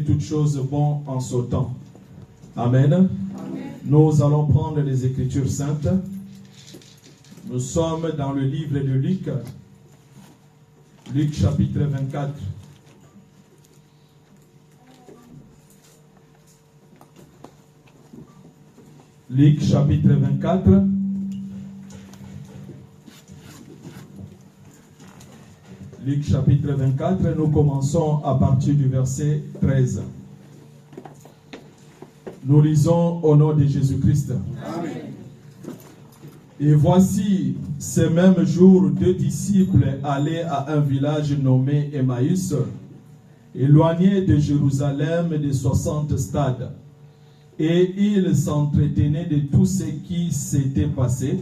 Toutes choses bonnes en ce temps. Amen. Amen. Nous allons prendre les Écritures saintes. Nous sommes dans le livre de Luc. Luc chapitre 24. Luc chapitre 24. Luc chapitre 24, nous commençons à partir du verset 13. Nous lisons au nom de Jésus-Christ. Amen. Et voici, ce même jour, 2 disciples allaient à un village nommé Emmaüs, éloigné de Jérusalem de 60 stades. Et ils s'entretenaient de tout ce qui s'était passé.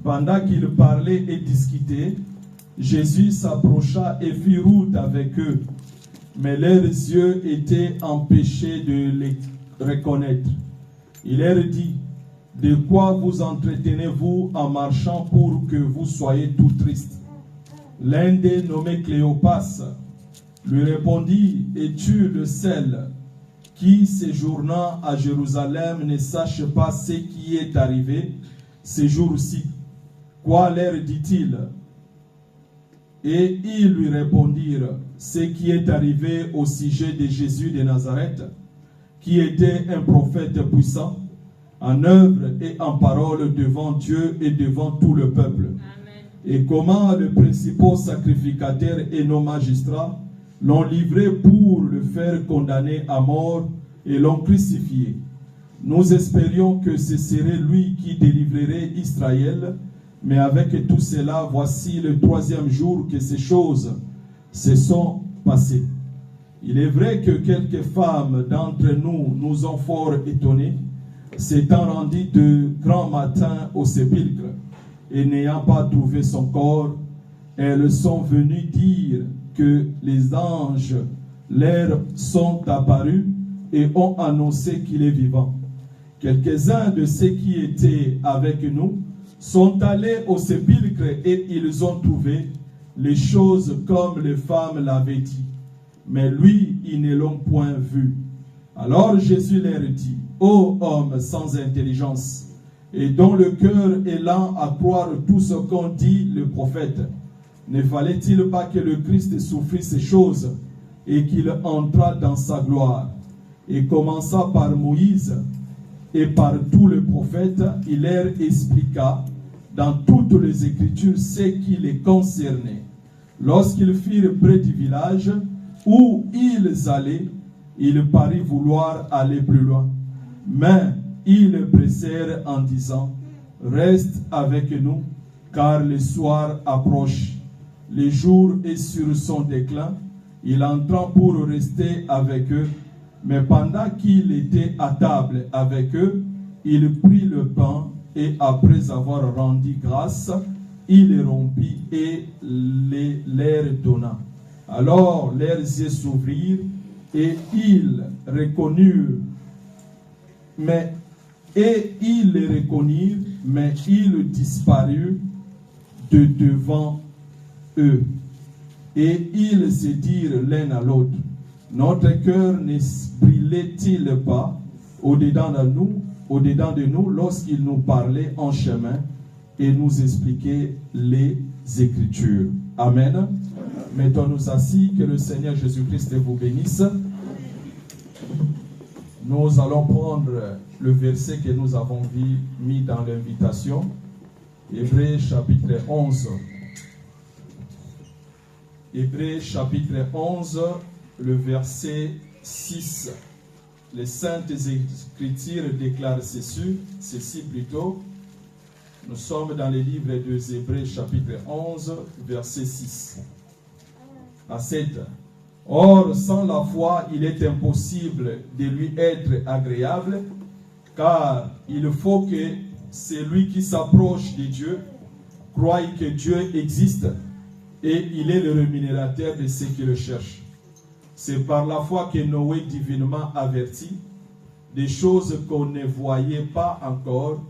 Pendant qu'ils parlaient et discutaient, Jésus s'approcha et fit route avec eux, mais leurs yeux étaient empêchés de les reconnaître. Il leur dit, « De quoi vous entretenez-vous en marchant pour que vous soyez tout tristes ?» L'un d'eux, nommé Cléopas, lui répondit, « Es-tu le seul qui, séjournant à Jérusalem, ne sache pas ce qui est arrivé ces jours-ci? » Quoi leur dit-il? Et ils lui répondirent, ce qui est arrivé au sujet de Jésus de Nazareth, qui était un prophète puissant, en œuvre et en parole devant Dieu et devant tout le peuple. Amen. Et comment les principaux sacrificateurs et nos magistrats l'ont livré pour le faire condamner à mort et l'ont crucifié. Nous espérions que ce serait lui qui délivrerait Israël. Mais avec tout cela, voici le 3e jour que ces choses se sont passées. Il est vrai que quelques femmes d'entre nous nous ont fort étonnés, s'étant rendu de grand matin au sépulcre, et n'ayant pas trouvé son corps, elles sont venues dire que les anges leur sont apparus et ont annoncé qu'il est vivant. Quelques-uns de ceux qui étaient avec nous sont allés au sépulcre et ils ont trouvé les choses comme les femmes l'avaient dit. Mais lui, ils ne l'ont point vu. Alors Jésus leur dit, ô homme sans intelligence, et dont le cœur est lent à croire tout ce qu'ont dit le prophète, ne fallait-il pas que le Christ souffrisse ces choses et qu'il entrât dans sa gloire? Et commença par Moïse et par tous les prophètes, il leur expliqua dans toutes les Écritures ce qui les concernait. Lorsqu'ils furent près du village où ils allaient, il parut vouloir aller plus loin. Mais ils le pressèrent en disant, reste avec nous, car le soir approche. Le jour est sur son déclin. Il entra pour rester avec eux. Mais pendant qu'il était à table avec eux, il prit le pain et après avoir rendu grâce, il le rompit et les leur donna. Alors leurs yeux s'ouvrirent et ils reconnurent, mais il disparut de devant eux. Et ils se dirent l'un à l'autre, notre cœur ne brûlait-il pas au-dedans de nous lorsqu'il nous parlait en chemin et nous expliquait les Écritures. Amen. Mettons-nous assis, que le Seigneur Jésus-Christ vous bénisse. Nous allons prendre le verset que nous avons mis dans l'invitation, Hébreux chapitre 11. Hébreux chapitre 11, le verset 6. Les Saintes Écritures déclarent ceci plutôt. Nous sommes dans le livre des Hébreux chapitre 11, verset 6 à 7. Or, sans la foi, il est impossible de lui être agréable, car il faut que celui qui s'approche de Dieu croie que Dieu existe et il est le rémunérateur de ceux qui le cherchent. C'est par la foi que Noé, divinement averti des choses qu'on ne voyait pas encore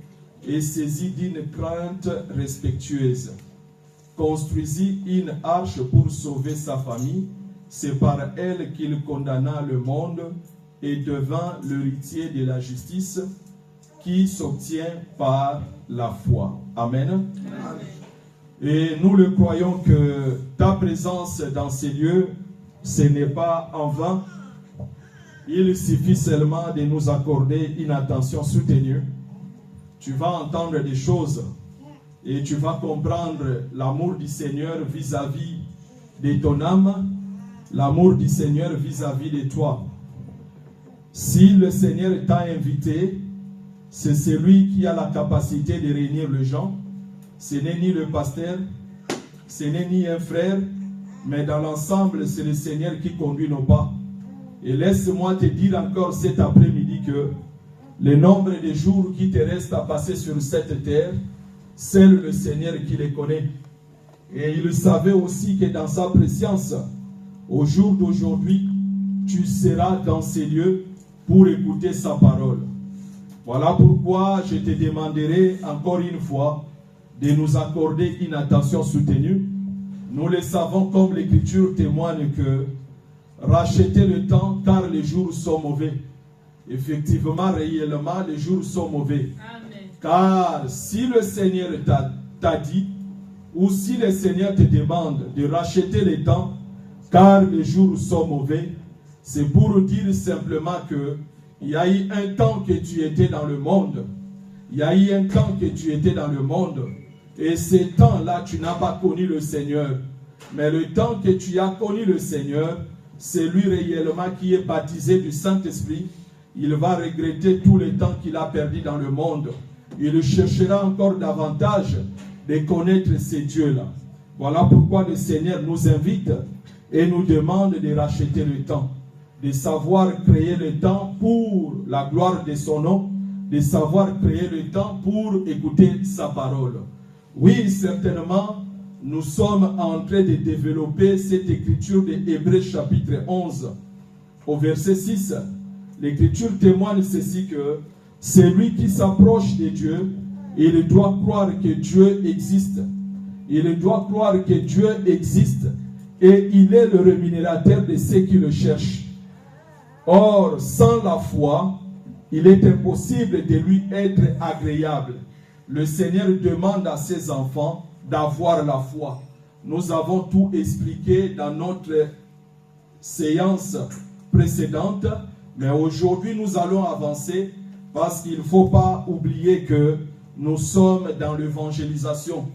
et saisi d'une crainte respectueuse, construisit une arche pour sauver sa famille. C'est par elle qu'il condamna le monde et devint l'héritier de la justice qui s'obtient par la foi. Amen. Amen. Et nous le croyons que ta présence dans ces lieux, ce n'est pas en vain. Il suffit seulement de nous accorder une attention soutenue. Tu vas entendre des choses et tu vas comprendre l'amour du Seigneur vis-à-vis de ton âme, l'amour du Seigneur vis-à-vis de toi. Si le Seigneur t'a invité, c'est celui qui a la capacité de réunir les gens. Ce n'est ni le pasteur, ce n'est ni un frère, mais dans l'ensemble, c'est le Seigneur qui conduit nos pas. Et laisse-moi te dire encore cet après-midi que le nombre de jours qui te restent à passer sur cette terre, seul le Seigneur qui les connaît. Et il savait aussi que dans sa préscience, au jour d'aujourd'hui, tu seras dans ces lieux pour écouter sa parole. Voilà pourquoi je te demanderai encore une fois de nous accorder une attention soutenue. Nous le savons comme l'Écriture témoigne que racheter le temps car les jours sont mauvais. Effectivement, réellement, les jours sont mauvais. Amen. Car si le Seigneur t'a dit, ou si le Seigneur te demande de racheter le temps car les jours sont mauvais, c'est pour dire simplement que il y a eu un temps que tu étais dans le monde. Il y a eu un temps que tu étais dans le monde. Et ce temps-là, tu n'as pas connu le Seigneur. Mais le temps que tu as connu le Seigneur, c'est lui réellement qui est baptisé du Saint-Esprit. Il va regretter tout le temps qu'il a perdu dans le monde. Il cherchera encore davantage de connaître ces dieux-là. Voilà pourquoi le Seigneur nous invite et nous demande de racheter le temps, de savoir créer le temps pour la gloire de son nom, de savoir créer le temps pour écouter sa parole. Oui, certainement, nous sommes en train de développer cette écriture de Hébreux chapitre 11 au verset 6. L'écriture témoigne ceci que celui qui s'approche de Dieu, il doit croire que Dieu existe. Il doit croire que Dieu existe et il est le rémunérateur de ceux qui le cherchent. Or, sans la foi, il est impossible de lui être agréable. Le Seigneur demande à ses enfants d'avoir la foi. Nous avons tout expliqué dans notre séance précédente, mais aujourd'hui nous allons avancer parce qu'il ne faut pas oublier que nous sommes dans l'évangélisation.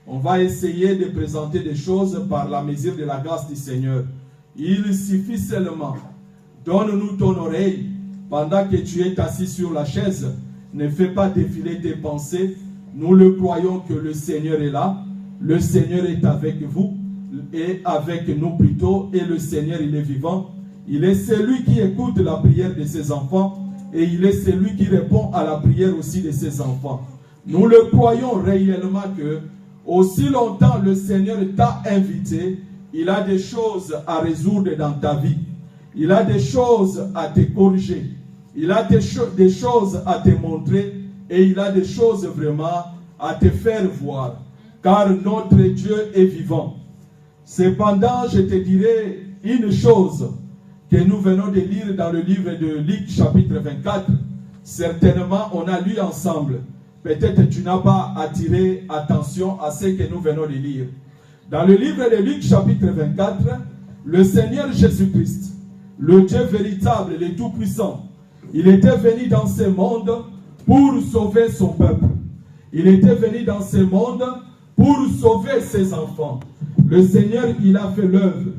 On va essayer de présenter des choses par la mesure de la grâce du Seigneur. Il suffit seulement, donne-nous ton oreille pendant que tu es assis sur la chaise. Ne fais pas défiler tes pensées. Nous le croyons que le Seigneur est là. Le Seigneur est avec vous et avec nous plutôt. Et le Seigneur, il est vivant. Il est celui qui écoute la prière de ses enfants et il est celui qui répond à la prière aussi de ses enfants. Nous le croyons réellement que aussi longtemps le Seigneur t'a invité, il a des choses à résoudre dans ta vie. Il a des choses à te corriger. Il a des choses à te montrer et il a des choses vraiment à te faire voir. Car notre Dieu est vivant. Cependant, je te dirai une chose que nous venons de lire dans le livre de Luc chapitre 24. Certainement, on a lu ensemble. Peut-être tu n'as pas attiré attention à ce que nous venons de lire. Dans le livre de Luc chapitre 24, le Seigneur Jésus-Christ, le Dieu véritable, le Tout-Puissant, il était venu dans ce monde pour sauver son peuple. Il était venu dans ce monde pour sauver ses enfants. Le Seigneur, il a fait l'œuvre.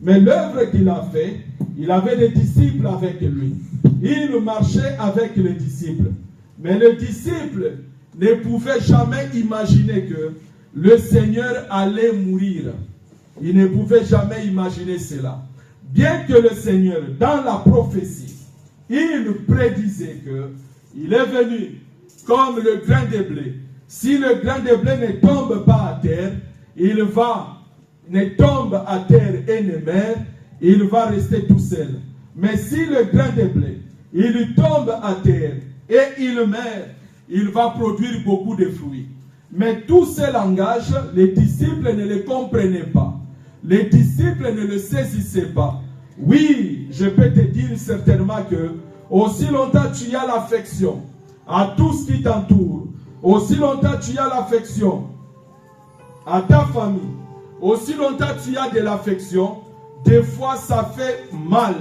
Mais l'œuvre qu'il a fait, il avait des disciples avec lui. Il marchait avec les disciples. Mais les disciples ne pouvaient jamais imaginer que le Seigneur allait mourir. Ils ne pouvaient jamais imaginer cela. Bien que le Seigneur, dans la prophétie, il prédisait qu'il est venu comme le grain de blé. Si le grain de blé ne tombe pas à terre, ne tombe à terre et ne meurt, il va rester tout seul. Mais si le grain de blé, il tombe à terre et il meurt, il va produire beaucoup de fruits. Mais tous ces langages, les disciples ne les comprenaient pas. Les disciples ne le saisissaient pas. Oui, je peux te dire certainement que aussi longtemps tu as l'affection à tout ce qui t'entoure, aussi longtemps tu as l'affection à ta famille, aussi longtemps tu as de l'affection, des fois ça fait mal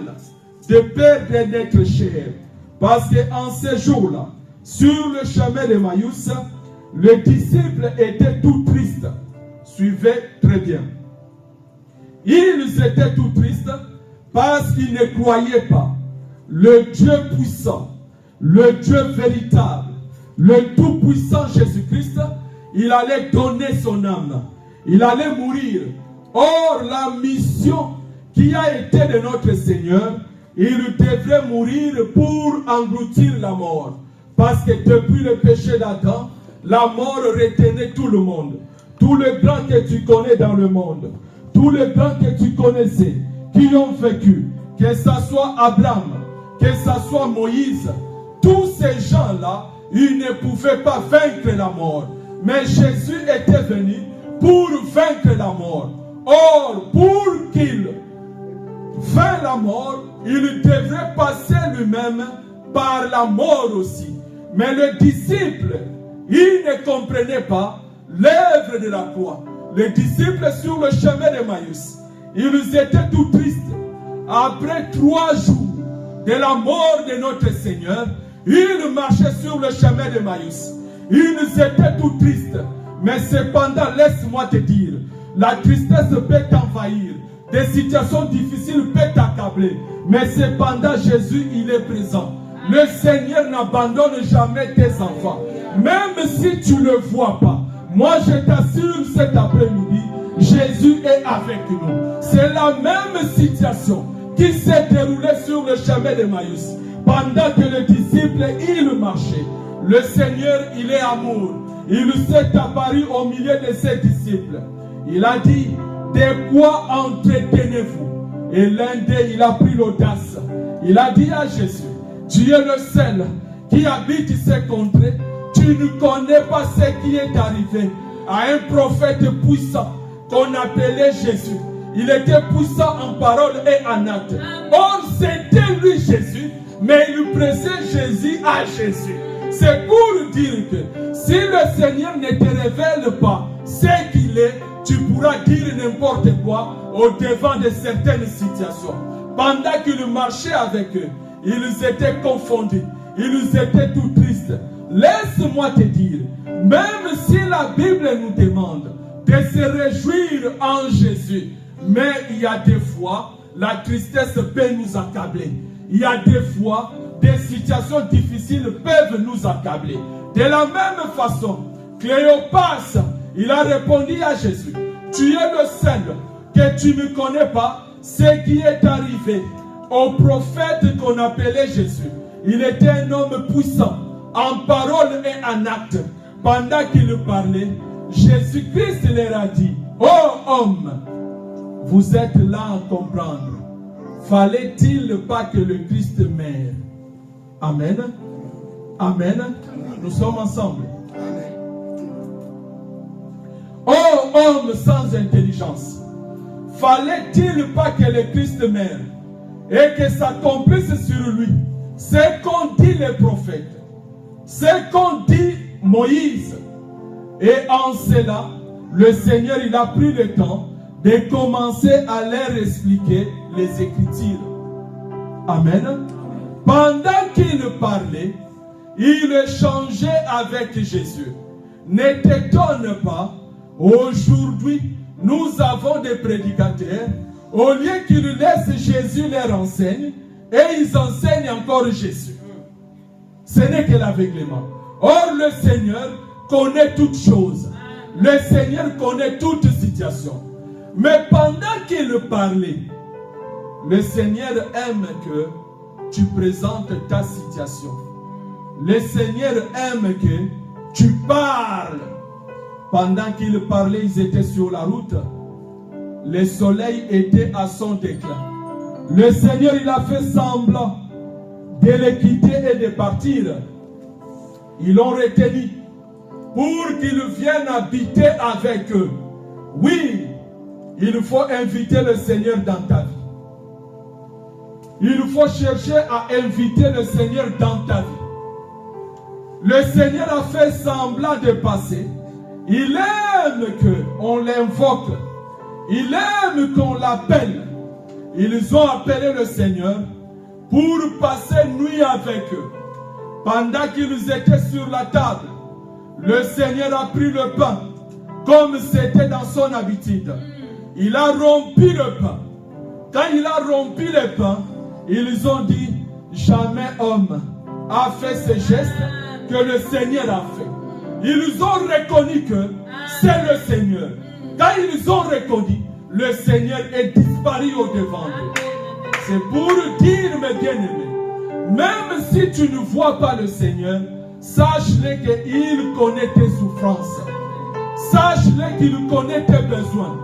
de perdre notre chair. Parce qu'en ces jours-là, sur le chemin d'Emmaüs, les disciples étaient tout tristes. Suivez très bien. Ils étaient tout tristes parce qu'ils ne croyaient pas le Dieu puissant, le Dieu véritable, le tout-puissant Jésus-Christ. Il allait donner son âme. Il allait mourir. Or, la mission qui a été de notre Seigneur, il devrait mourir pour engloutir la mort. Parce que depuis le péché d'Adam, la mort retenait tout le monde. Tous les grands que tu connais dans le monde, tous les grands que tu connaissais, qui ont vécu, que ce soit Abraham, que ce soit Moïse, tous ces gens-là, ils ne pouvaient pas vaincre la mort. Mais Jésus était venu pour vaincre la mort. Or, pour qu'il vainque la mort, il devrait passer lui-même par la mort aussi. Mais les disciples, ils ne comprenaient pas l'œuvre de la croix. Les disciples sur le chemin d'Emmaüs, ils étaient tout tristes. Après 3 jours de la mort de notre Seigneur, ils marchaient sur le chemin d'Emmaüs. Ils étaient tout tristes. Mais cependant, laisse-moi te dire, la tristesse peut t'envahir. Des situations difficiles peuvent t'accabler. Mais cependant, Jésus, il est présent. Le Seigneur n'abandonne jamais tes enfants. Même si tu ne le vois pas. Moi, je t'assure cet après-midi, Jésus est avec nous. C'est la même situation qui s'est déroulée sur le chemin d'Emmaüs. Pendant que les disciples, ils marchaient. Le Seigneur, il est amour. Il s'est apparu au milieu de ses disciples. Il a dit, de quoi entretenez-vous? Et l'un d'eux, il a pris l'audace. Il a dit à Jésus, tu es le seul qui habite ces contrées. Tu ne connais pas ce qui est arrivé à un prophète puissant qu'on appelait Jésus. Il était puissant en parole et en acte. Or, c'était lui Jésus, mais il pressait Jésus à Jésus. C'est pour dire que si le Seigneur ne te révèle pas ce qu'il est, tu pourras dire n'importe quoi au devant de certaines situations. Pendant qu'il marchait avec eux, ils étaient confondus, ils étaient tout tristes. Laisse-moi te dire, même si la Bible nous demande de se réjouir en Jésus, mais il y a des fois, la tristesse peut nous accabler. Il y a des fois, des situations difficiles peuvent nous accabler. De la même façon, Cléopas, il a répondu à Jésus, tu es le seul que tu ne connais pas ce qui est arrivé au prophète qu'on appelait Jésus. Il était un homme puissant en parole et en acte. Pendant qu'il parlait, Jésus-Christ leur a dit, oh homme, vous êtes là à comprendre. Fallait-il pas que le Christ meure? Amen. Amen. Nous sommes ensemble. Oh homme sans intelligence, fallait-il pas que le Christ meure et que s'accomplisse sur lui ce qu'ont dit les prophètes, ce qu'ont dit Moïse? Et en cela, le Seigneur, il a pris le temps de commencer à leur expliquer les Écritures. Amen. Pendant qu'il parlait, il échangeait avec Jésus. Ne t'étonne pas, aujourd'hui, nous avons des prédicateurs, au lieu qu'ils laissent Jésus leur enseigne, et ils enseignent encore Jésus. Ce n'est que l'aveuglement. Or, le Seigneur connaît toutes choses. Le Seigneur connaît toute situation. Mais pendant qu'il parlait, le Seigneur aime que tu présentes ta situation. Le Seigneur aime que tu parles. Pendant qu'il parlait, ils étaient sur la route. Le soleil était à son déclin. Le Seigneur, il a fait semblant de les quitter et de partir. Ils l'ont retenu pour qu'ils viennent habiter avec eux. Oui, il faut inviter le Seigneur dans ta vie. Il faut chercher à inviter le Seigneur dans ta vie. Le Seigneur a fait semblant de passer. Il aime qu'on l'invoque. Il aime qu'on l'appelle. Ils ont appelé le Seigneur pour passer nuit avec eux. Pendant qu'ils étaient sur la table, le Seigneur a pris le pain comme c'était dans son habitude. Il a rompu le pain. Quand il a rompu le pain, ils ont dit, jamais homme a fait ce geste que le Seigneur a fait. Ils ont reconnu que c'est le Seigneur. Quand ils ont reconnu, le Seigneur est disparu au devant d'eux. C'est pour dire, mes bien-aimés, même si tu ne vois pas le Seigneur, sache-le qu'il connaît tes souffrances. Sache-le qu'il connaît tes besoins.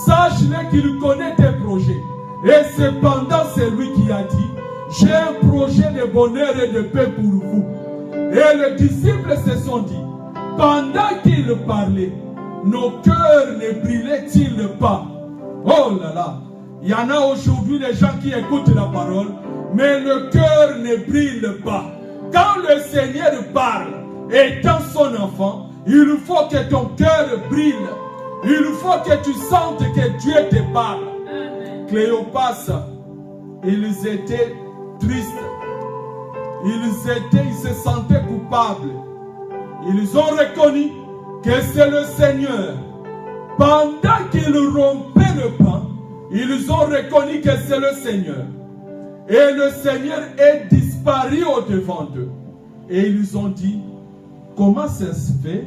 Sache-le qu'il connaît tes projets. Et cependant, c'est lui qui a dit, j'ai un projet de bonheur et de paix pour vous. Et les disciples se sont dit, pendant qu'il parlait, nos cœurs ne brillaient-ils pas? Oh là là, il y en a aujourd'hui des gens qui écoutent la parole, mais le cœur ne brille pas. Quand le Seigneur parle, étant son enfant, il faut que ton cœur brille. Il faut que tu sentes que Dieu te parle. Cléopas, ils étaient tristes. Ils se sentaient coupables. Ils ont reconnu que c'est le Seigneur. Pendant qu'ils rompaient le pain, ils ont reconnu que c'est le Seigneur. Et le Seigneur est disparu au devant d'eux. Et ils ont dit, comment ça se fait,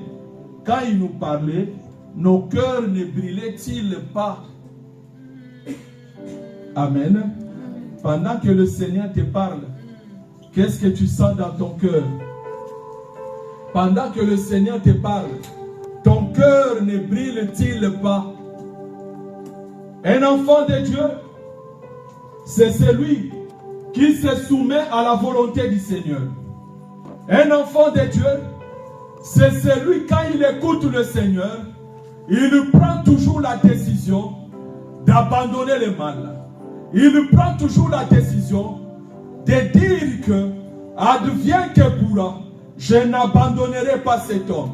quand il nous parlait, nos cœurs ne brillaient-ils pas? Amen. Pendant que le Seigneur te parle, Qu'est-ce que tu sens dans ton cœur? Pendant que le Seigneur te parle, ton cœur ne brille-t-il pas? Un enfant de Dieu, c'est celui qui se soumet à la volonté du Seigneur. Un enfant de Dieu, c'est celui, quand il écoute le Seigneur, il prend toujours la décision d'abandonner le mal. Il prend toujours la décision de dire que, advienne que pourra, je n'abandonnerai pas cet homme.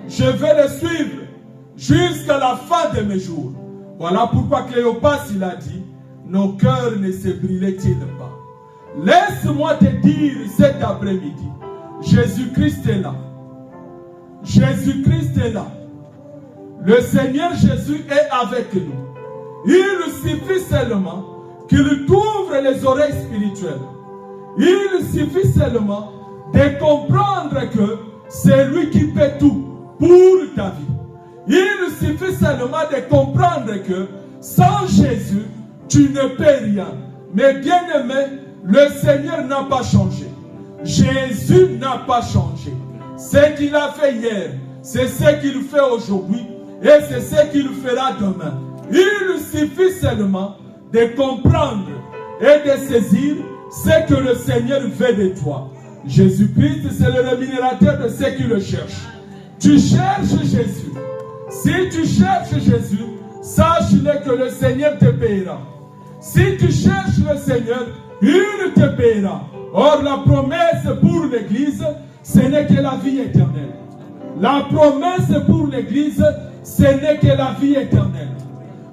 Je vais le suivre jusqu'à la fin de mes jours. Voilà pourquoi Cléopas, il a dit, nos cœurs ne se brûlaient-ils pas? Laisse-moi te dire cet après-midi, Jésus-Christ est là. Jésus-Christ est là. Le Seigneur Jésus est avec nous. Il suffit seulement qu'il t'ouvre les oreilles spirituelles. Il suffit seulement de comprendre que c'est lui qui fait tout pour ta vie. Il suffit seulement de comprendre que sans Jésus, tu ne peux rien. Mais bien aimé, le Seigneur n'a pas changé. Jésus n'a pas changé. Ce qu'il a fait hier, c'est ce qu'il fait aujourd'hui et c'est ce qu'il fera demain. Il suffit seulement de comprendre et de saisir ce que le Seigneur veut de toi. Jésus-Christ, c'est le rémunérateur de ceux qui le cherchent. Tu cherches Jésus. Si tu cherches Jésus, sache-le que le Seigneur te paiera. Si tu cherches le Seigneur, il te paiera. Or, la promesse pour l'Église, ce n'est que la vie éternelle. La promesse pour l'Église, ce n'est que la vie éternelle.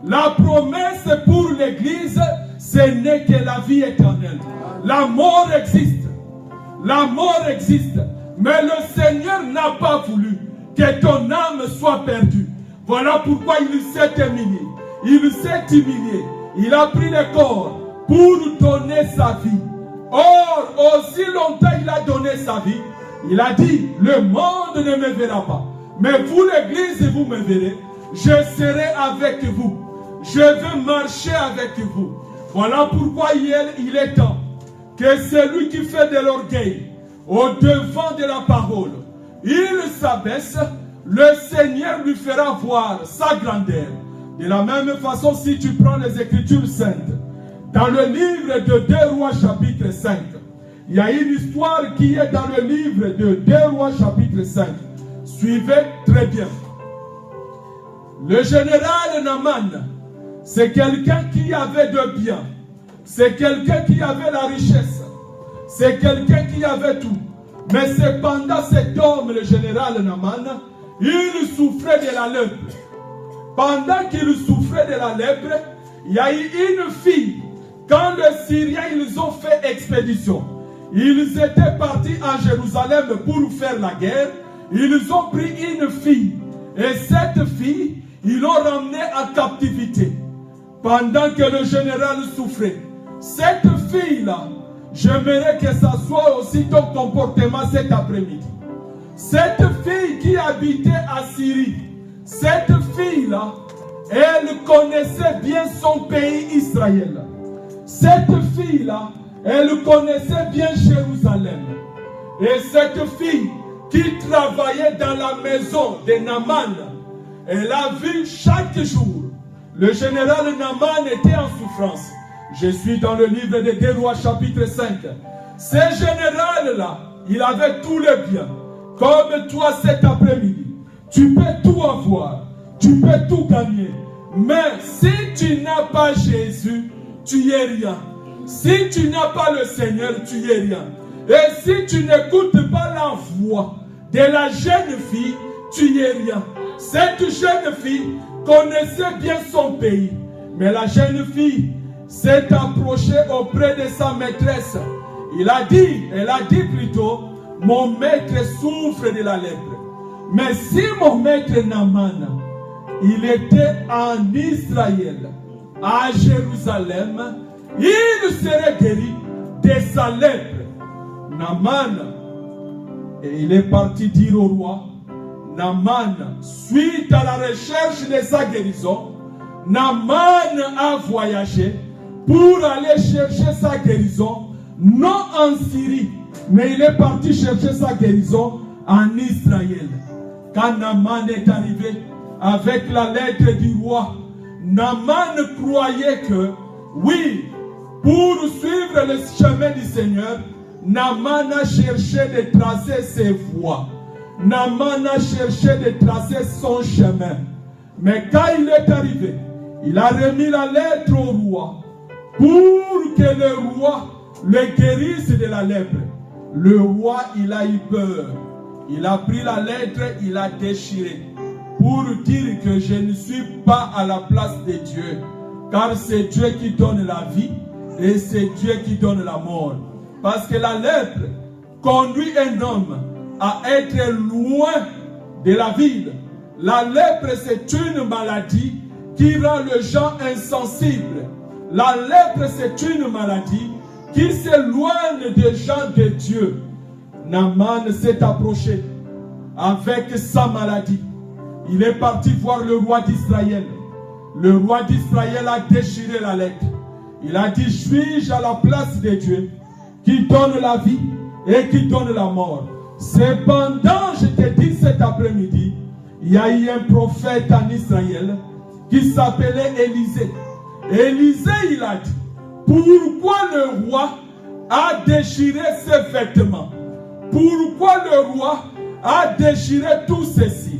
La promesse pour l'Église, ce n'est que la vie éternelle. La mort existe. La mort existe. Mais le Seigneur n'a pas voulu que ton âme soit perdue. Voilà pourquoi il s'est humilié. Il s'est humilié. Il a pris le corps pour donner sa vie. Or, aussi longtemps il a donné sa vie, il a dit, le monde ne me verra pas. Mais vous, l'Église, vous me verrez. Je serai avec vous. Je vais marcher avec vous. Voilà pourquoi il est temps que celui qui fait de l'orgueil au devant de la parole, il s'abaisse, le Seigneur lui fera voir sa grandeur. De la même façon, si tu prends les Écritures saintes, dans le livre de 2 Rois chapitre 5, il y a une histoire qui est dans le livre de 2 Rois chapitre 5. Suivez très bien. Le général Naaman, c'est quelqu'un qui avait de bien. C'est quelqu'un qui avait la richesse. C'est quelqu'un qui avait tout. Mais cependant, cet homme, le général Naaman, il souffrait de la lèpre. Pendant qu'il souffrait de la lèpre, il y a eu une fille. Quand les Syriens, ils ont fait expédition, ils étaient partis à Jérusalem pour faire la guerre. Ils ont pris une fille. Et cette fille, ils l'ont ramenée en captivité. Pendant que le général souffrait. Cette fille-là, j'aimerais que ça soit aussi ton comportement cet après-midi. Cette fille qui habitait à Syrie, cette fille-là, elle connaissait bien son pays Israël. Cette fille-là, elle connaissait bien Jérusalem. Et cette fille qui travaillait dans la maison de Naaman, elle a vu chaque jour. Le général Naaman était en souffrance. Je suis dans le livre de 2 Rois chapitre 5. Ce général-là, il avait tous les biens. Comme toi cet après-midi. Tu peux tout avoir. Tu peux tout gagner. Mais si tu n'as pas Jésus, tu es rien. Si tu n'as pas le Seigneur, tu es rien. Et si tu n'écoutes pas la voix de la jeune fille, tu es rien. Cette jeune fille connaissait bien son pays. Mais la jeune fille s'est approchée auprès de sa maîtresse. Elle a dit plutôt, mon maître souffre de la lèpre. Mais si mon maître Naaman, il était en Israël, à Jérusalem, il serait guéri de sa lèpre. Naaman, et il est parti dire au roi, Naaman, suite à la recherche de sa guérison, Naaman a voyagé pour aller chercher sa guérison, non en Syrie, Mais il est parti chercher sa guérison en Israël. Quand Naaman est arrivé avec la lettre du roi, Naaman croyait que, oui, pour suivre le chemin du Seigneur, Naaman a cherché de tracer ses voies. Naaman a cherché de tracer son chemin. Mais quand il est arrivé, il a remis la lettre au roi pour que le roi le guérisse de la lèpre. Le roi, il a eu peur. Il a pris la lettre, il a déchiré pour dire que je ne suis pas à la place de Dieu. Car c'est Dieu qui donne la vie et c'est Dieu qui donne la mort. Parce que la lèpre conduit un homme à être loin de la ville. La lèpre, c'est une maladie qui rend les gens insensibles. La lèpre, c'est une maladie qui s'éloigne des gens de Dieu. Naaman s'est approché avec sa maladie. Il est parti voir le roi d'Israël. Le roi d'Israël a déchiré la lettre. Il a dit, suis-je à la place de Dieu qui donne la vie et qui donne la mort? Cependant, je te dis cet après-midi, il y a eu un prophète en Israël qui s'appelait Élisée. Élisée, il a dit, pourquoi le roi a déchiré ses vêtements? Pourquoi le roi a déchiré tout ceci?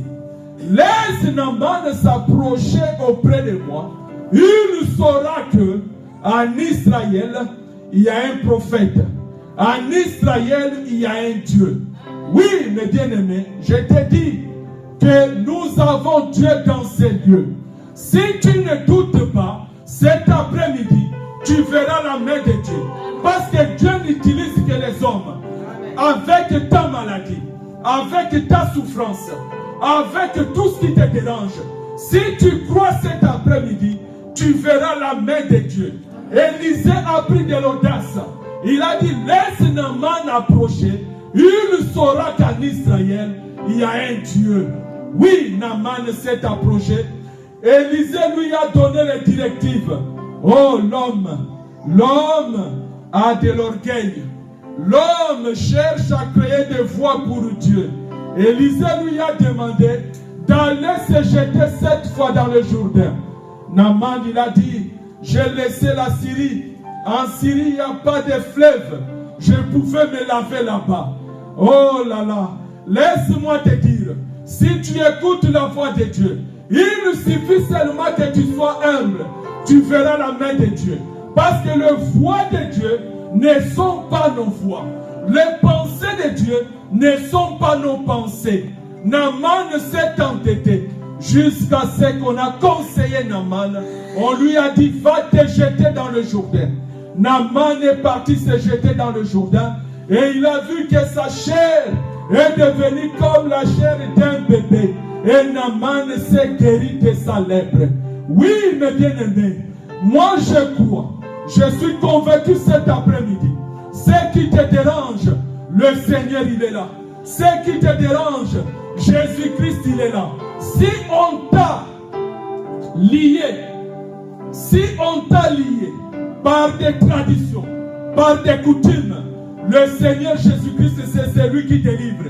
Laisse Naaman s'approcher auprès de moi. Il saura que en Israël, il y a un prophète. En Israël, il y a un Dieu. Oui, mes bien-aimés, je te dis que nous avons Dieu dans ces lieux. Si tu ne doutes pas, cet après-midi, tu verras la main de Dieu. Parce que Dieu n'utilise que les hommes. Avec ta maladie, avec ta souffrance, avec tout ce qui te dérange. Si tu crois cet après-midi, tu verras la main de Dieu. Élisée a pris de l'audace. Il a dit, laisse Naaman approcher. Il saura qu'en Israël, il y a un Dieu. Oui, Naaman s'est approché. Élisée lui a donné les directives. Oh, l'homme a de l'orgueil. L'homme cherche à créer des voies pour Dieu. Élisée lui a demandé d'aller se jeter 7 fois dans le Jourdain. Naaman, il a dit, j'ai laissé la Syrie. En Syrie, il n'y a pas de fleuve. Je pouvais me laver là-bas. Oh là là, laisse-moi te dire, si tu écoutes la voix de Dieu, il suffit seulement que tu sois humble. Tu verras la main de Dieu. Parce que les voix de Dieu ne sont pas nos voix. Les pensées de Dieu ne sont pas nos pensées. Naaman s'est entêté jusqu'à ce qu'on a conseillé Naaman. On lui a dit, va te jeter dans le Jourdain. Naaman est parti se jeter dans le Jourdain et il a vu que sa chair est devenue comme la chair d'un bébé. Et Naaman s'est guéri de sa lèpre. Oui, mes bien-aimés, moi je crois, je suis convaincu cet après-midi. Ce qui te dérange, le Seigneur il est là. Ce qui te dérange, Jésus-Christ il est là. Si on t'a lié, par des traditions, par des coutumes, le Seigneur Jésus-Christ c'est celui qui délivre.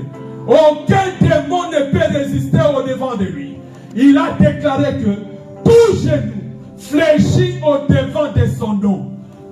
Aucun démon ne peut résister au devant de lui. Il a déclaré que tout genou fléchit au devant de son nom.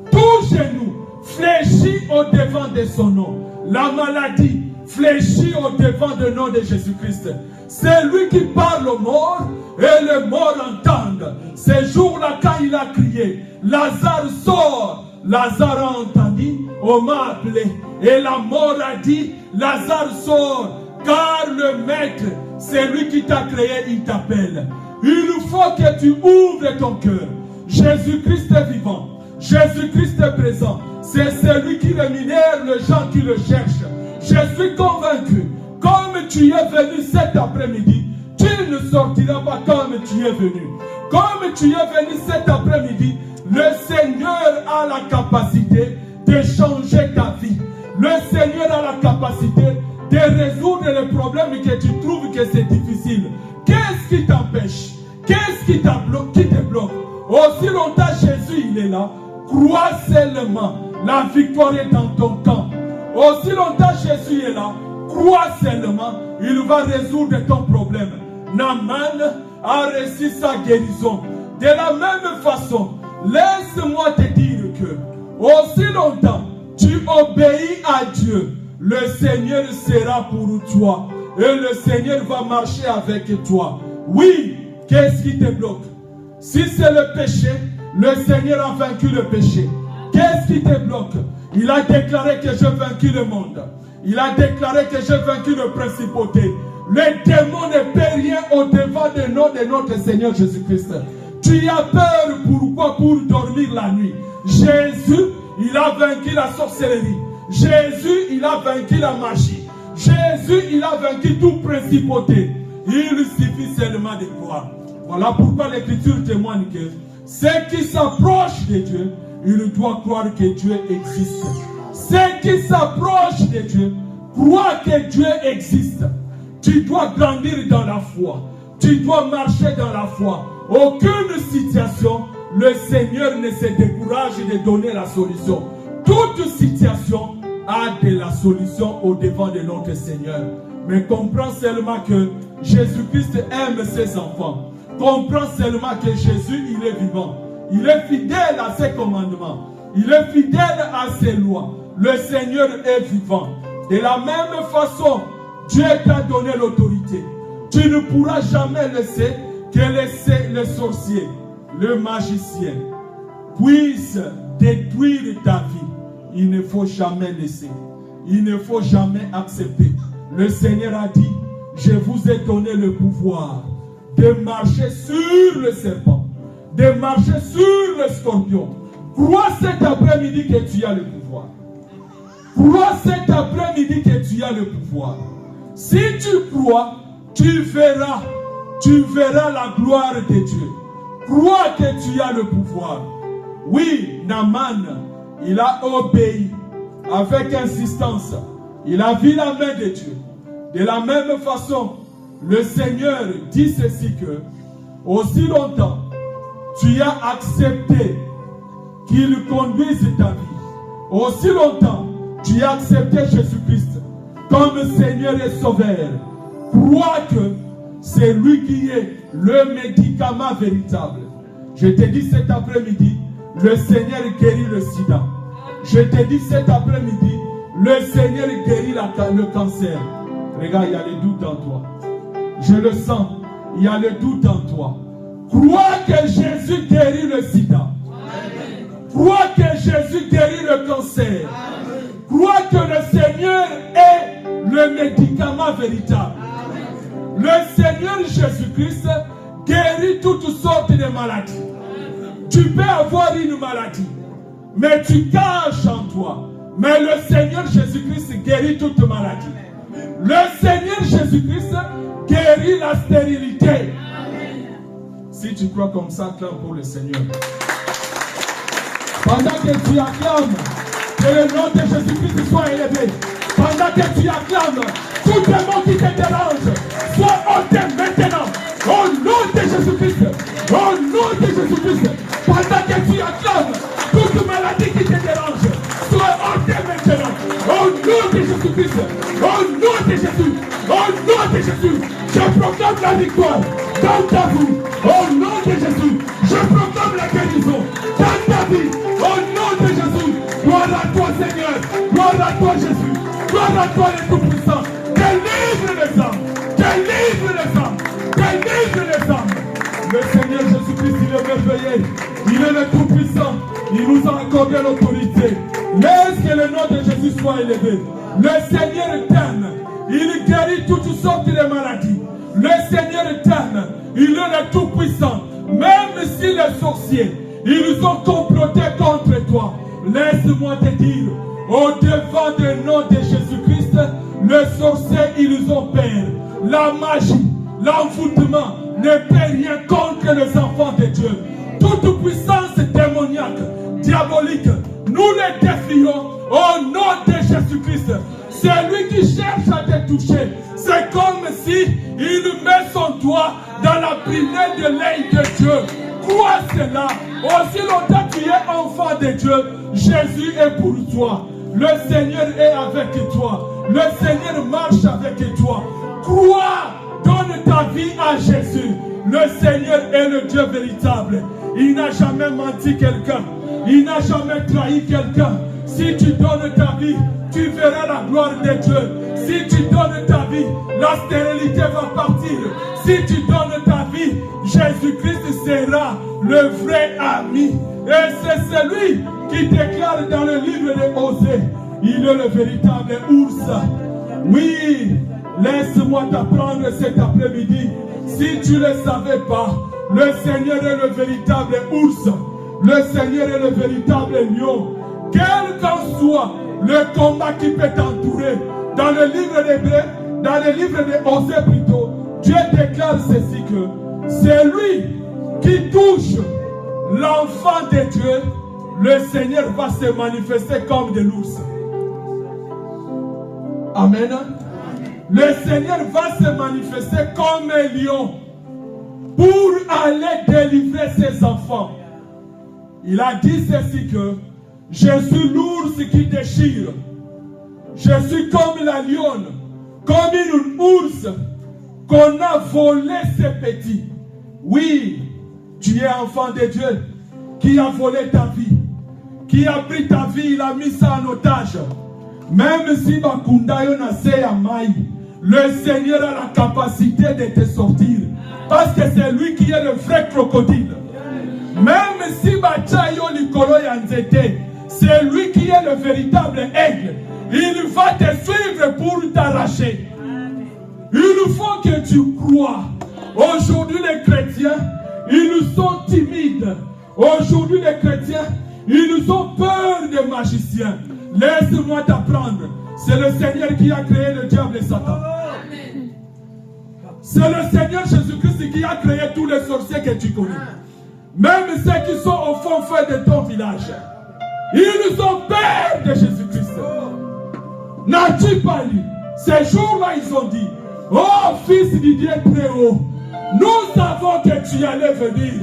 Tout genou fléchit au devant de son nom. La maladie fléchit au devant du nom de Jésus-Christ. C'est lui qui parle aux morts et les morts entendent. Ce jour-là, quand il a crié, Lazare sort. Lazare a entendu, on m'a appelé. Et la mort a dit, Lazare sort. Car le maître, c'est lui qui t'a créé, il t'appelle. Il faut que tu ouvres ton cœur. Jésus-Christ est vivant. Jésus-Christ est présent. C'est celui qui rémunère les gens qui le cherchent. Je suis convaincu, comme tu es venu cet après-midi, tu ne sortiras pas comme tu es venu. Comme tu es venu cet après-midi, le Seigneur a la capacité de changer ta vie. Le Seigneur a la capacité de résoudre les problèmes que tu trouves que c'est difficile. Qu'est-ce qui t'empêche? Qu'est-ce qui te bloque? Aussi longtemps Jésus il est là, crois seulement, la victoire est dans ton camp. Aussi longtemps Jésus est là, crois seulement, il va résoudre ton problème. Naaman a reçu sa guérison. De la même façon, laisse-moi te dire que aussi longtemps tu obéis à Dieu, le Seigneur sera pour toi et le Seigneur va marcher avec toi. Oui, qu'est-ce qui te bloque? Si c'est le péché, le Seigneur a vaincu le péché. Qu'est-ce qui te bloque? Il a déclaré que j'ai vaincu le monde. Il a déclaré que j'ai vaincu le principauté. Le démon ne peut rien au-devant du nom de notre Seigneur Jésus-Christ. Tu as peur, pourquoi? Pour dormir la nuit. Jésus, il a vaincu la sorcellerie. Jésus, il a vaincu la magie. Jésus, il a vaincu toute principauté. Il suffit seulement de croire. Voilà pourquoi l'Écriture témoigne que ceux qui s'approchent de Dieu, ils doivent croire que Dieu existe. Ceux qui s'approchent de Dieu, croient que Dieu existe. Tu dois grandir dans la foi. Tu dois marcher dans la foi. Aucune situation, le Seigneur ne se décourage de donner la solution. Toute situation a de la solution au devant de notre Seigneur. Mais comprends seulement que Jésus-Christ aime ses enfants. Comprends seulement que Jésus, il est vivant. Il est fidèle à ses commandements. Il est fidèle à ses lois. Le Seigneur est vivant. De la même façon, Dieu t'a donné l'autorité. Tu ne pourras jamais laisser que les sorciers, le magicien, puissent détruire ta vie. Il ne faut jamais laisser. Il ne faut jamais accepter. Le Seigneur a dit, je vous ai donné le pouvoir de marcher sur le serpent, de marcher sur le scorpion. Crois cet après-midi que tu as le pouvoir. Crois cet après-midi que tu as le pouvoir. Si tu crois, tu verras la gloire de Dieu. Crois que tu as le pouvoir. Oui, Naaman, il a obéi avec insistance. Il a vu la main de Dieu. De la même façon, le Seigneur dit ceci que, aussi longtemps, tu as accepté qu'il conduise ta vie. Aussi longtemps, tu as accepté Jésus-Christ comme Seigneur et Sauveur. Crois que c'est lui qui est le médicament véritable. Je te dis cet après-midi, le Seigneur guérit le sida. Je te dis cet après-midi, le Seigneur guérit le cancer. Regarde, il y a le doute en toi. Je le sens, il y a le doute en toi. Crois que Jésus guérit le sida. Amen. Crois que Jésus guérit le cancer. Amen. Crois que le Seigneur est le médicament véritable. Amen. Le Seigneur Jésus-Christ guérit toutes sortes de maladies. Amen. Tu peux avoir une maladie, mais tu caches en toi. Mais le Seigneur Jésus-Christ guérit toute maladie. Le Seigneur Jésus-Christ guérit la stérilité. Amen. Si tu crois comme ça, acclame pour le Seigneur. Pendant que tu acclames, que le nom de Jésus-Christ soit élevé. Pendant que tu acclames, tout le monde qui te dérange soit ôté maintenant. Au nom de Jésus-Christ. Au nom de Jésus-Christ. Pendant que tu acclames, toute maladie qui te dérange soit ôtée maintenant. Au nom de Jésus-Christ. Au nom de Jésus. Au nom de Jésus. Je proclame la victoire dans ta vie. Au nom de Jésus. Je proclame la guérison dans ta vie. Au nom de Jésus. Gloire à toi Seigneur. Gloire à toi Jésus. Gloire à toi le Tout-Puissant. Délivre les âmes. Délivre les âmes. Délivre les âmes. Le Seigneur Jésus-Christ, il est merveilleux. Il est le Tout-Puissant. Il nous a accordé l'autorité. Laisse que le nom de Jésus soit élevé. Le Seigneur t'aime. Il guérit toutes sortes de maladies. Le Seigneur t'aime. Il est le Tout-Puissant. Même si les sorciers, ils ont comploté contre toi, laisse-moi te dire, au devant du nom de Jésus-Christ, les sorciers, ils ont peur. La magie, l'envoûtement ne peut rien contre les enfants de Dieu. Toute puissance démoniaque, diabolique, nous les défions au nom de Jésus-Christ. C'est lui qui cherche à te toucher. C'est comme si il met son doigt dans la prunelle de l'œil de Dieu. Crois cela. Aussi longtemps que tu es enfant de Dieu, Jésus est pour toi. Le Seigneur est avec toi. Le Seigneur marche avec toi. Crois, donne ta vie à Jésus. Le Seigneur est le Dieu véritable. Il n'a jamais menti quelqu'un. Il n'a jamais trahi quelqu'un. Si tu donnes ta vie, tu verras la gloire de Dieu. Si tu donnes ta vie, la stérilité va partir. Si tu donnes ta vie, Jésus-Christ sera le vrai ami. Et c'est celui qui déclare dans le livre de Osée, il est le véritable ours. Oui, laisse-moi t'apprendre cet après-midi. Si tu ne le savais pas, le Seigneur est le véritable ours. Le Seigneur est le véritable lion. Quel qu'en soit le combat qui peut t'entourer, dans le livre d'Hébreux, dans le livre de Osée plutôt, Dieu déclare ceci que c'est lui qui touche l'enfant de Dieu, le Seigneur va se manifester comme de l'ours. Amen. Le Seigneur va se manifester comme un lion pour aller délivrer ses enfants. Il a dit ceci que je suis l'ours qui déchire. Je suis comme la lionne, comme une ours qu'on a volé ses petits. Oui, tu es enfant de Dieu qui a volé ta vie, qui a pris ta vie, il a mis ça en otage. Même si Bakundayo n'a à maï, le Seigneur a la capacité de te sortir. Parce que c'est lui qui est le vrai crocodile. Même si Bachayo Nikolo Yanzete, c'est lui qui est le véritable aigle. Il va te suivre pour t'arracher. Il faut que tu crois. Aujourd'hui les chrétiens, ils sont timides. Aujourd'hui les chrétiens, ils ont peur des magiciens. Laisse-moi t'apprendre. C'est le Seigneur qui a créé le diable et Satan. C'est le Seigneur Jésus-Christ qui a créé tous les sorciers que tu connais. Même ceux qui sont au fond de ton village. Ils ont peur de Jésus-Christ. N'as-tu pas lu? Ces jours-là, ils ont dit, oh fils du Dieu très haut, nous savons que tu allais venir.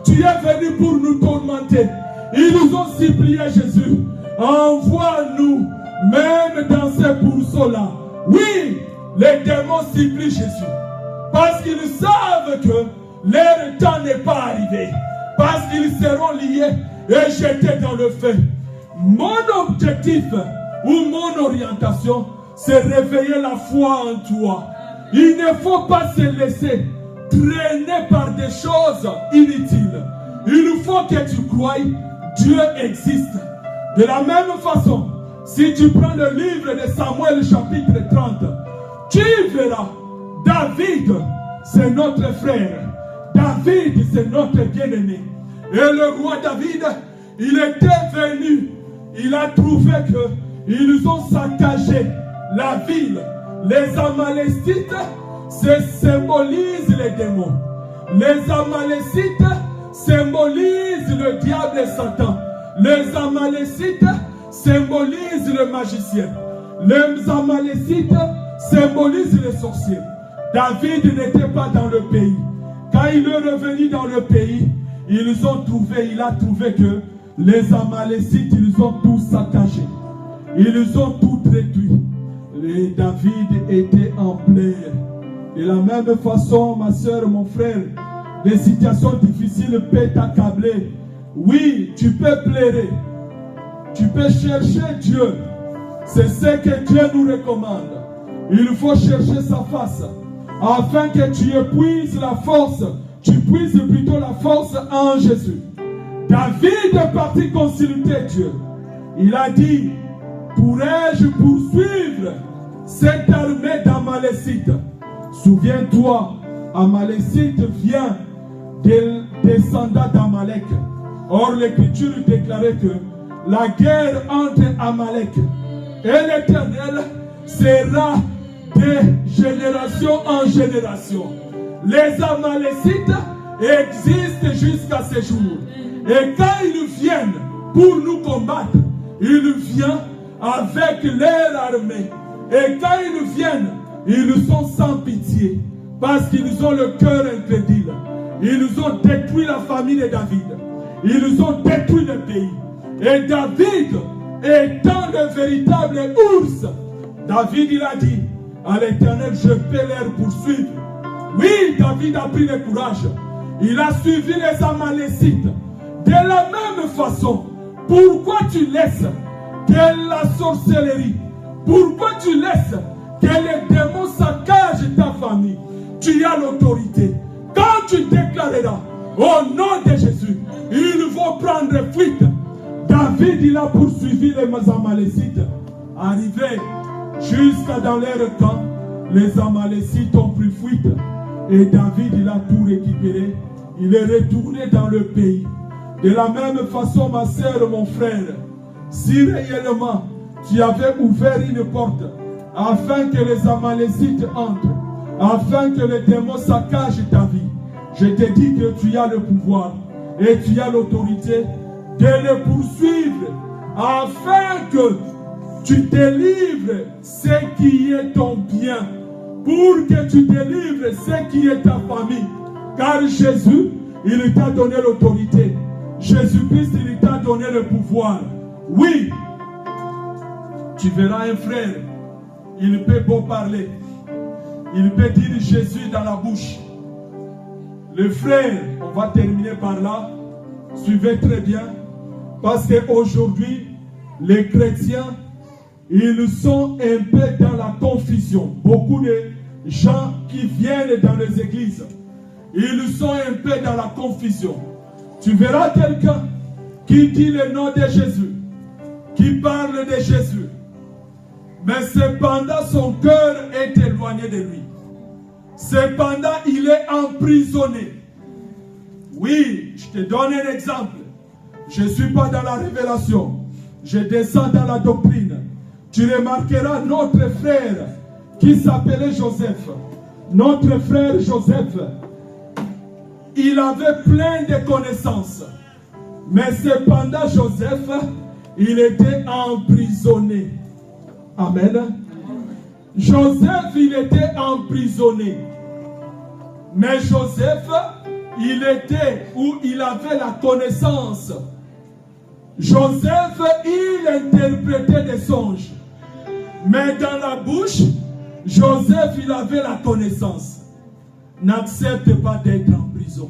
Tu es venu pour nous tourmenter. Ils ont supplié Jésus, envoie-nous, même dans ces pourceaux-là. Oui, les démons supplient Jésus. Parce qu'ils savent que leur temps n'est pas arrivé. Parce qu'ils seront liés et jetés dans le feu. Mon objectif ou mon orientation, c'est réveiller la foi en toi. Il ne faut pas se laisser traîner par des choses inutiles. Il faut que tu croies, Dieu existe. De la même façon, si tu prends le livre de Samuel chapitre 30, tu verras, David, c'est notre frère. David, c'est notre bien-aimé. Et le roi David, il était venu, il a trouvé que ils ont saccagé la ville. Les Amalécites, ça symbolise les démons. Les Amalécites symbolisent le diable et Satan. Les Amalécites symbolisent le magicien. Les Amalécites symbolisent les sorciers. David n'était pas dans le pays. Quand il est revenu dans le pays, il a trouvé que les Amalécites, ils ont tout saccagé. Ils ont tout détruit. Et David était en pleurs. De la même façon, ma soeur, mon frère, les situations difficiles peuvent t'accabler. Oui, tu peux pleurer. Tu peux chercher Dieu. C'est ce que Dieu nous recommande. Il faut chercher sa face. Afin que tu épuises la force. Tu puisses plutôt la force en Jésus. David est parti consulter Dieu. Il a dit, pourrais-je poursuivre cette armée d'Amalécites? Souviens-toi, Amalécite vient des descendants d'Amalek. Or, l'Écriture déclarait que la guerre entre Amalek et l'Éternel sera de génération en génération. Les Amalécites existent jusqu'à ce jour. Et quand ils viennent pour nous combattre, ils viennent avec leur armée. Et quand ils viennent, ils sont sans pitié. Parce qu'ils ont le cœur incrédule. Ils ont détruit la famille de David. Ils ont détruit le pays. Et David étant le véritable ours, David il a dit à l'Éternel, je peux les poursuivre. Oui, David a pris le courage. Il a suivi les Amalécites. De la même façon, pourquoi tu laisses que la sorcellerie, pourquoi tu laisses que les démons saccagent ta famille? Tu as l'autorité. Quand tu déclareras au nom de Jésus, ils vont prendre fuite. David, il a poursuivi les Amalécites. Arrivé jusqu'à dans leur camp, les Amalécites ont pris fuite. Et David, il a tout récupéré. Il est retourné dans le pays. De la même façon, ma sœur, mon frère, si réellement tu avais ouvert une porte afin que les Amalécites entrent, afin que les démons saccagent ta vie, je te dis que tu as le pouvoir et tu as l'autorité de les poursuivre afin que tu délivres ce qui est ton bien, pour que tu délivres ce qui est ta famille. Car Jésus, il t'a donné l'autorité. Jésus-Christ, il t'a donné le pouvoir. Oui, tu verras un frère, il peut beau parler, il peut dire Jésus dans la bouche. Le frère, on va terminer par là, suivez très bien, parce qu'aujourd'hui, les chrétiens, ils sont un peu dans la confusion. Beaucoup de gens qui viennent dans les églises, ils sont un peu dans la confusion. Tu verras quelqu'un qui dit le nom de Jésus, qui parle de Jésus, mais cependant son cœur est éloigné de lui. Cependant, il est emprisonné. Oui, je te donne un exemple. Je ne suis pas dans la révélation. Je descends dans la doctrine. Tu remarqueras notre frère qui s'appelait Joseph. Notre frère Joseph, il avait plein de connaissances. Mais cependant, Joseph, il était emprisonné. Amen. Joseph, il était emprisonné. Mais Joseph, il était où il avait la connaissance. Joseph, il interprétait des songes. Mais dans la bouche, Joseph, il avait la connaissance. N'accepte pas d'être en prison.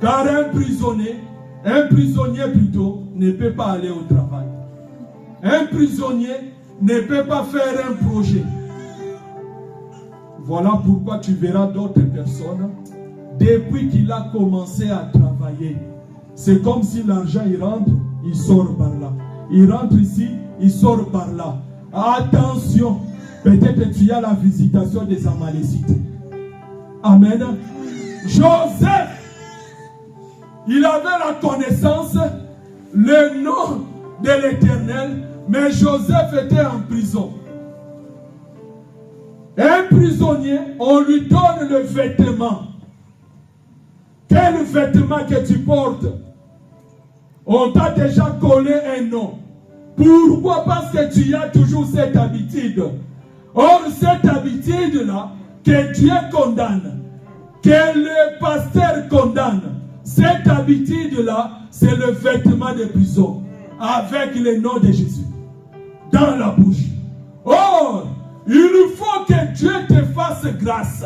Car un prisonnier plutôt, ne peut pas aller au travail. Un prisonnier ne peut pas faire un projet. Voilà pourquoi tu verras d'autres personnes, depuis qu'il a commencé à travailler, c'est comme si l'argent il rentre, il sort par là. Il rentre ici, il sort par là. Attention, peut-être tu as la visitation des Amalécites. Amen. Joseph, il avait la connaissance, le nom de l'Éternel, mais Joseph était en prison. Un prisonnier, on lui donne le vêtement. Quel vêtement que tu portes? On t'a déjà collé un nom. Pourquoi? Parce que tu as toujours cette habitude. Or, cette habitude-là, que Dieu condamne, que le pasteur condamne, cette habitude-là, c'est le vêtement de prison, avec le nom de Jésus, dans la bouche. Or, il faut que Dieu te fasse grâce,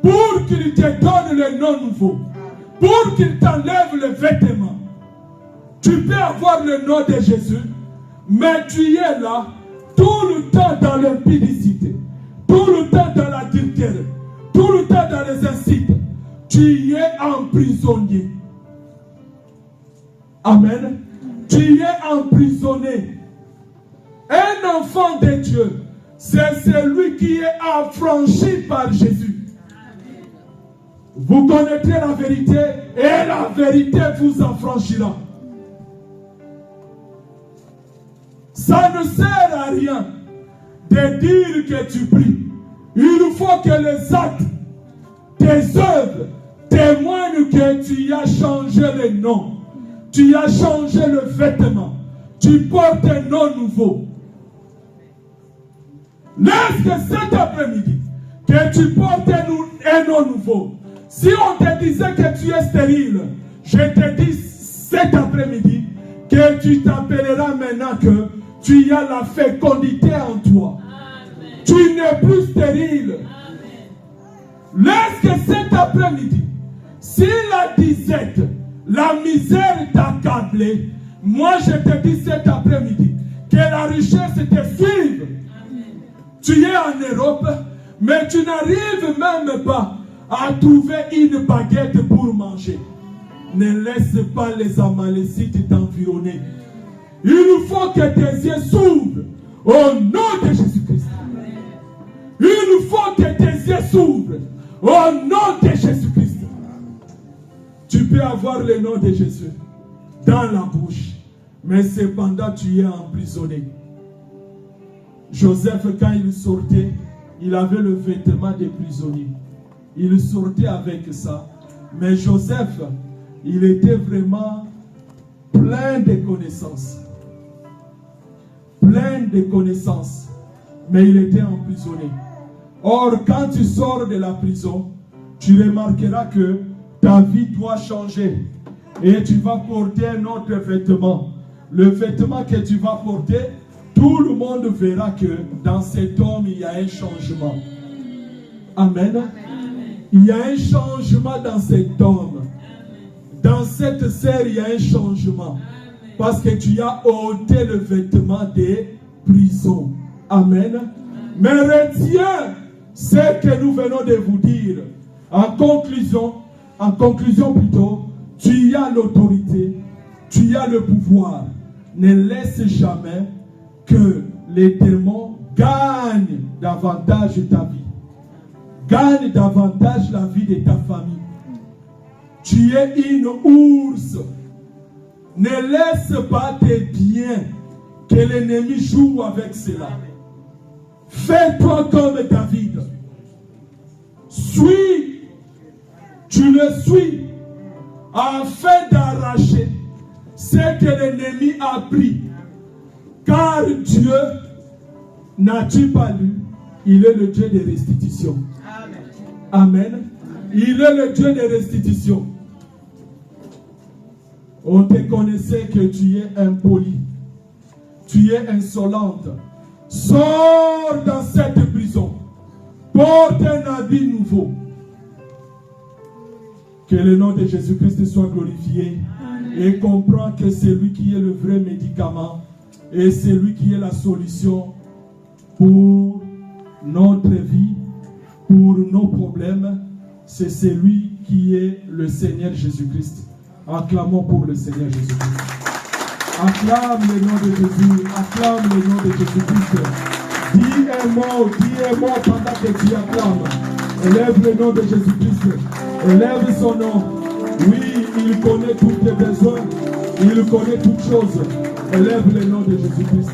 pour qu'il te donne le nom nouveau, pour qu'il t'enlève le vêtement. Tu peux avoir le nom de Jésus, mais tu es là, tout le temps dans l'impudicité, tout le temps dans la dictature, tout le temps dans les incites. Tu es emprisonné. Amen. Tu es emprisonné. Un enfant de Dieu, c'est celui qui est affranchi par Jésus. Vous connaîtrez la vérité et la vérité vous affranchira. Ça ne sert à rien de dire que tu pries. Il faut que les actes, tes œuvres, témoignent que tu as changé le nom. Tu as changé le vêtement. Tu portes un nom nouveau. Lorsque cet après-midi, que tu portes un nom nouveau, si on te disait que tu es stérile, je te dis cet après-midi que tu t'appelleras maintenant que tu as la fécondité en toi. Amen. Tu n'es plus stérile. Amen. Laisse que cet après-midi, si la disette, la misère t'accablait, moi je te dis cet après-midi que la richesse te suive. Amen. Tu es en Europe, mais tu n'arrives même pas à trouver une baguette pour manger. Ne laisse pas les Amalécites t'environner. Il faut que tes yeux s'ouvrent au nom de Jésus-Christ. Il faut que tes yeux s'ouvrent au nom de Jésus-Christ. Tu peux avoir le nom de Jésus dans la bouche, mais cependant tu es emprisonné. Joseph, quand il sortait, il avait le vêtement des prisonniers. Il sortait avec ça. Mais Joseph, il était vraiment plein de connaissances. Plein de connaissances. Mais il était emprisonné. Or, quand tu sors de la prison, tu remarqueras que ta vie doit changer. Et tu vas porter un autre vêtement. Le vêtement que tu vas porter, tout le monde verra que dans cet homme, il y a un changement. Amen. Il y a un changement dans cet homme. Dans cette sœur, il y a un changement. Parce que tu as ôté le vêtement des prisons. Amen. Mais retiens ce que nous venons de vous dire. En conclusion plutôt, tu as l'autorité, tu as le pouvoir. Ne laisse jamais que les démons gagnent davantage ta vie. Gagne davantage la vie de ta famille. Tu es une ours. Ne laisse pas tes biens que l'ennemi joue avec cela. Fais-toi comme David. Suis. Tu le suis afin d'arracher ce que l'ennemi a pris. Car Dieu, n'as-tu pas lu, il est le Dieu de restitution. Amen. Il est le Dieu de restitution. On te connaissait que tu es impoli. Tu es insolente. Sors dans cette prison. Porte un habit nouveau. Que le nom de Jésus-Christ soit glorifié. Amen. Et comprends que c'est lui qui est le vrai médicament. Et c'est lui qui est la solution pour notre vie, pour nos problèmes. C'est celui qui est le Seigneur Jésus-Christ. Acclamons pour le Seigneur Jésus-Christ. Acclame le nom de Jésus. Acclame le nom de Jésus-Christ. Dis un mot pendant que tu acclames. Élève le nom de Jésus-Christ. Élève son nom. Oui, il connaît tous tes besoins. Il connaît toutes choses. Élève le nom de Jésus-Christ.